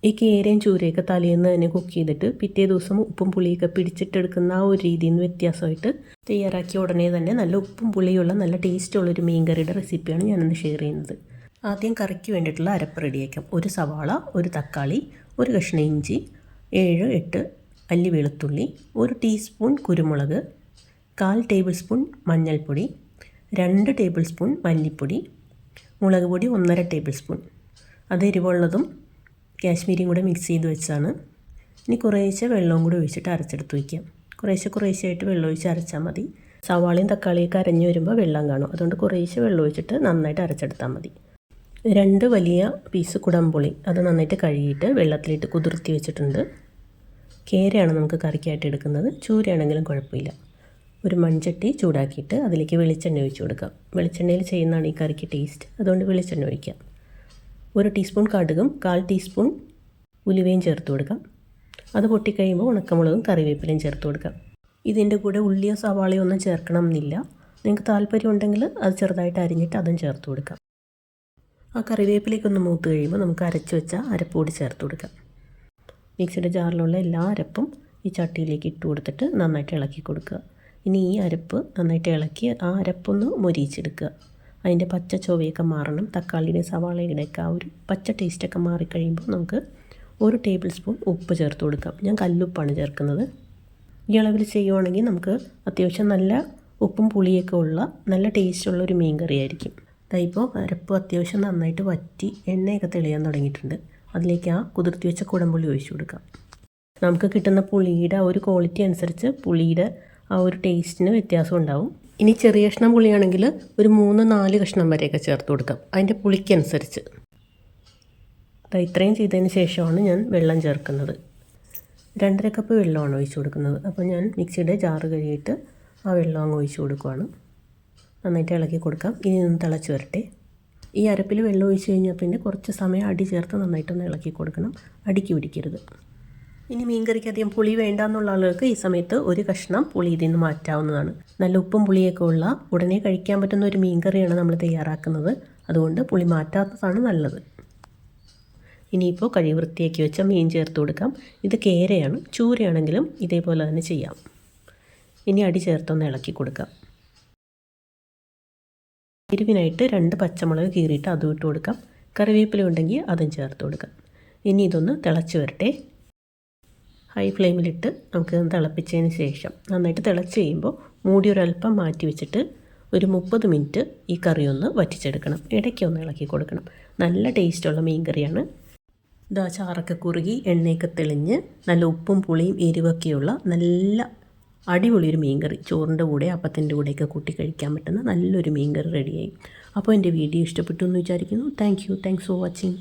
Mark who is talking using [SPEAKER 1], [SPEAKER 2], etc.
[SPEAKER 1] ഈ കേരയും ചൂരയൊക്കെ തലേന്ന് തന്നെ കുക്ക് ചെയ്തിട്ട് പിറ്റേ ദിവസം ഉപ്പും പുളിയൊക്കെ പിടിച്ചിട്ടെടുക്കുന്ന ആ ഒരു രീതിയിൽ നിന്ന് വ്യത്യാസമായിട്ട് തയ്യാറാക്കിയ ഉടനെ തന്നെ നല്ല ഉപ്പും പുളിയുള്ള നല്ല ടേസ്റ്റുള്ളൊരു മീൻ കറിയുടെ റെസിപ്പിയാണ് ഞാനിന്ന് ഷെയർ ചെയ്യുന്നത്. ആദ്യം കറിക്ക് വേണ്ടിയിട്ടുള്ള അരപ്പ് റെഡിയാക്കാം. ഒരു സവാള, ഒരു തക്കാളി, ഒരു കഷ്ണം ഇഞ്ചി, 7-8 അല്ലി വെളുത്തുള്ളി, 1 ടീസ്പൂൺ കുരുമുളക്, 1/4 ടേബിൾ സ്പൂൺ മഞ്ഞൾപ്പൊടി, 2 ടേബിൾ സ്പൂൺ മല്ലിപ്പൊടി, മുളക് പൊടി 1.5 ടേബിൾ സ്പൂൺ. അത് എരിവുള്ളതും കാശ്മീരിയും കൂടെ മിക്സ് ചെയ്ത് വെച്ചാണ്. ഇനി കുറേശ്ശെ വെള്ളവും കൂടി ഒഴിച്ചിട്ട് അരച്ചെടുത്ത് വയ്ക്കാം. കുറേശ്ശെയായിട്ട് വെള്ളം ഒഴിച്ച് അരച്ചാൽ മതി. സവാളയും തക്കാളിയൊക്കെ അരഞ്ഞു വരുമ്പോൾ വെള്ളം കാണും. അതുകൊണ്ട് കുറേശ്ശെ വെള്ളം ഒഴിച്ചിട്ട് നന്നായിട്ട് അരച്ചെടുത്താൽ മതി. 2 വലിയ പീസ് കുടംപുളി അത് നന്നായിട്ട് കഴുകിയിട്ട് വെള്ളത്തിലിട്ട് കുതിർത്തി വെച്ചിട്ടുണ്ട്. കേരയാണ് നമുക്ക് കറിക്കായിട്ട് എടുക്കുന്നത്. ചൂരയാണെങ്കിലും കുഴപ്പമില്ല. ഒരു മൺചട്ടി ചൂടാക്കിയിട്ട് അതിലേക്ക് വെളിച്ചെണ്ണ ഒഴിച്ച് കൊടുക്കാം. വെളിച്ചെണ്ണയിൽ ചെയ്യുന്നതാണ് ഈ കറിക്ക് ടേസ്റ്റ്. അതുകൊണ്ട് വെളിച്ചെണ്ണ ഒഴിക്കാം. 1 ടീസ്പൂൺ കടുകും 1/4 ടീസ്പൂൺ ഉലുവയും ചേർത്ത് കൊടുക്കാം. അത് പൊട്ടിക്കഴിയുമ്പോൾ ഉണക്കമുളകും കറിവേപ്പിലയും ചേർത്ത് കൊടുക്കാം. ഇതിൻ്റെ കൂടെ ഉള്ളിയോ സവാളയോ ഒന്നും ചേർക്കണം എന്നില്ല. നിങ്ങൾക്ക് താല്പര്യം ഉണ്ടെങ്കിൽ അത് ചെറുതായിട്ട് അരിഞ്ഞിട്ട് അതും ചേർത്ത് കൊടുക്കാം. ആ കറിവേപ്പിലേക്കൊന്ന് മൂത്ത് കഴിയുമ്പോൾ നമുക്ക് അരച്ച് വെച്ച അരപ്പൂടി ചേർത്ത് കൊടുക്കാം. മിക്സിയുടെ ജാറിലുള്ള എല്ലാ അരപ്പും ഈ ചട്ടിയിലേക്ക് ഇട്ട് കൊടുത്തിട്ട് നന്നായിട്ട് ഇളക്കി കൊടുക്കുക. ഇനി ഈ അരപ്പ് നന്നായിട്ട് ഇളക്കി ആ അരപ്പൊന്ന് മൊരിയിച്ചെടുക്കുക. അതിൻ്റെ പച്ച ചൊവയൊക്കെ മാറണം. തക്കാളിയുടെ സവാളയുടെയൊക്കെ ആ ഒരു പച്ച ടേസ്റ്റൊക്കെ മാറിക്കഴിയുമ്പോൾ നമുക്ക് 1 ടേബിൾ സ്പൂൺ ഉപ്പ് ചേർത്ത് കൊടുക്കാം. ഞാൻ കല്ലുപ്പാണ് ചേർക്കുന്നത്. ഈ അളവിൽ ചെയ്യുവാണെങ്കിൽ നമുക്ക് അത്യാവശ്യം നല്ല ഉപ്പും പുളിയൊക്കെ ഉള്ള നല്ല ടേസ്റ്റുള്ളൊരു മീൻ കറിയായിരിക്കും. ഇപ്പോൾ അരപ്പ് അത്യാവശ്യം നന്നായിട്ട് വറ്റി എണ്ണയൊക്കെ തെളിയാൻ തുടങ്ങിയിട്ടുണ്ട്. അതിലേക്ക് ആ കുതിർത്തി വെച്ച കുടംപുളി ഒഴിച്ചു കൊടുക്കാം. നമുക്ക് കിട്ടുന്ന പുളിയുടെ ആ ഒരു ക്വാളിറ്റി അനുസരിച്ച് പുളിയുടെ ആ ഒരു ടേസ്റ്റിന് വ്യത്യാസം ഉണ്ടാവും. ഇനി ചെറിയ കഷ്ണം പുളിയാണെങ്കിൽ ഒരു 3-4 കഷ്ണം വരെയൊക്കെ ചേർത്ത് കൊടുക്കാം, അതിൻ്റെ പുളിക്കനുസരിച്ച്. ഇത്രയും ചെയ്തതിന് ശേഷമാണ് ഞാൻ വെള്ളം ചേർക്കുന്നത്. 2.5 കപ്പ് വെള്ളമാണ് ഒഴിച്ചു കൊടുക്കുന്നത്. അപ്പോൾ ഞാൻ മിക്സിയുടെ ജാറ് കഴുകിയിട്ട് ആ വെള്ളം അങ്ങ് ഒഴിച്ചു കൊടുക്കുകയാണ്. നന്നായിട്ട് ഇളക്കി കൊടുക്കാം. ഇനി ഒന്ന് തിളച്ച് വരട്ടെ. ഈ അരപ്പിൽ വെള്ളം ഒഴിച്ച് കഴിഞ്ഞാൽ പിന്നെ കുറച്ച് സമയം അടി ചേർത്ത് നന്നായിട്ടൊന്ന് ഇളക്കി കൊടുക്കണം. അടിക്ക് പിടിക്കരുത്. ഇനി മീൻകറിക്ക് അധികം പുളി വേണ്ടാന്നുള്ള ആളുകൾക്ക് ഈ സമയത്ത് 1 കഷ്ണം പുളി ഇതിൽ നിന്ന് മാറ്റാവുന്നതാണ്. നല്ല ഉപ്പും പുളിയൊക്കെ ഉള്ള ഉടനെ കഴിക്കാൻ പറ്റുന്ന ഒരു മീൻകറിയാണ് നമ്മൾ തയ്യാറാക്കുന്നത്. അതുകൊണ്ട് പുളി മാറ്റാത്തതാണ് നല്ലത്. ഇനിയിപ്പോൾ കഴുകി വൃത്തിയാക്കി വെച്ച മീൻ ചേർത്ത് കൊടുക്കാം. ഇത് കേരയാണ്. ചൂരയാണെങ്കിലും ഇതേപോലെ തന്നെ ചെയ്യാം. ഇനി അടി ചേർത്തൊന്ന് ഇളക്കി കൊടുക്കാം. എരിവിനായിട്ട് 2 പച്ചമുളക് കീറിയിട്ട് അതും ഇട്ട് കൊടുക്കാം. കറിവേപ്പില ഉണ്ടെങ്കിൽ അതും ചേർത്ത് കൊടുക്കാം. ഇനി ഇതൊന്ന് തിളച്ച് വരട്ടെ. ഹൈ ഫ്ലെയിമിലിട്ട് നമുക്ക് തിളപ്പിച്ചതിന് ശേഷം നന്നായിട്ട് തിളച്ച് കഴിയുമ്പോൾ മൂടി ഒരല്പം മാറ്റി വെച്ചിട്ട് ഒരു 30 മിനിറ്റ് ഈ കറി ഒന്ന് വറ്റിച്ചെടുക്കണം. ഇടയ്ക്കൊന്ന് ഇളക്കി കൊടുക്കണം. നല്ല ടേസ്റ്റുള്ള മീൻ കറിയാണ്. ഇതാ ചാറൊക്കെ കുറുകി എണ്ണയൊക്കെ തെളിഞ്ഞ് നല്ല ഉപ്പും പുളിയും എരിവൊക്കെയുള്ള നല്ല അടിപൊളി ഒരു മീൻ കറി. ചോറിൻ്റെ കൂടെ അപ്പത്തിൻ്റെ കൂടെയൊക്കെ കൂട്ടി കഴിക്കാൻ പറ്റുന്ന നല്ലൊരു മീൻ കറി റെഡിയായി. അപ്പോൾ എൻ്റെ വീഡിയോ ഇഷ്ടപ്പെട്ടു എന്ന് വിചാരിക്കുന്നു. Thanks for watching.